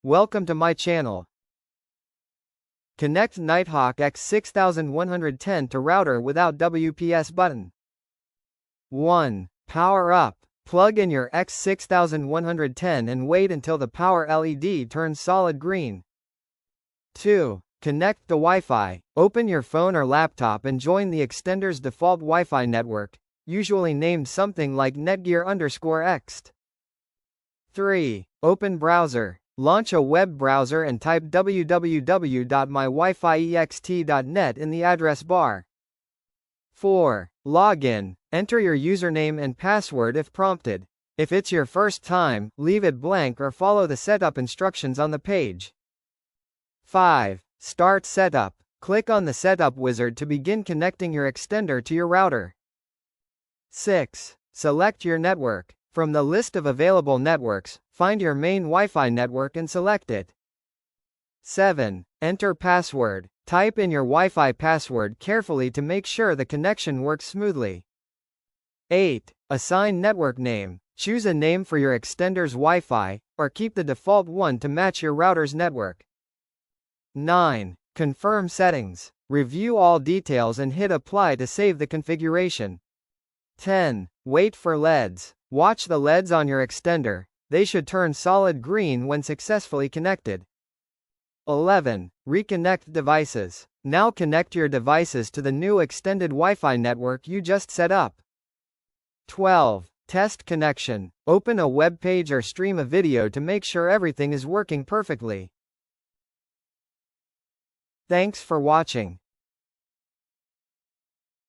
Welcome to my channel. Connect Nighthawk EX6110 to router without WPS button. 1. Power up. Plug in your EX6110 and wait until the power LED turns solid green. 2. Connect the Wi-Fi. Open your phone or laptop and join the extender's default Wi-Fi network, usually named something like Netgear_X. 3. Open browser. Launch a web browser and type www.mywifi.ext.net in the address bar. 4. Log in. Enter your username and password if prompted. If it's your first time, leave it blank or follow the setup instructions on the page. 5. Start setup. Click on the setup wizard to begin connecting your extender to your router. 6. Select your network. From the list of available networks, find your main Wi-Fi network and select it. 7. Enter password. Type in your Wi-Fi password carefully to make sure the connection works smoothly. 8. Assign network name. Choose a name for your extender's Wi-Fi, or keep the default one to match your router's network. 9. Confirm settings. Review all details and hit apply to save the configuration. 10. Wait for LEDs. Watch the LEDs on your extender. They should turn solid green when successfully connected. 11. Reconnect devices. Now connect your devices to the new extended Wi-Fi network you just set up. 12. Test connection. Open a web page or stream a video to make sure everything is working perfectly. Thanks for watching.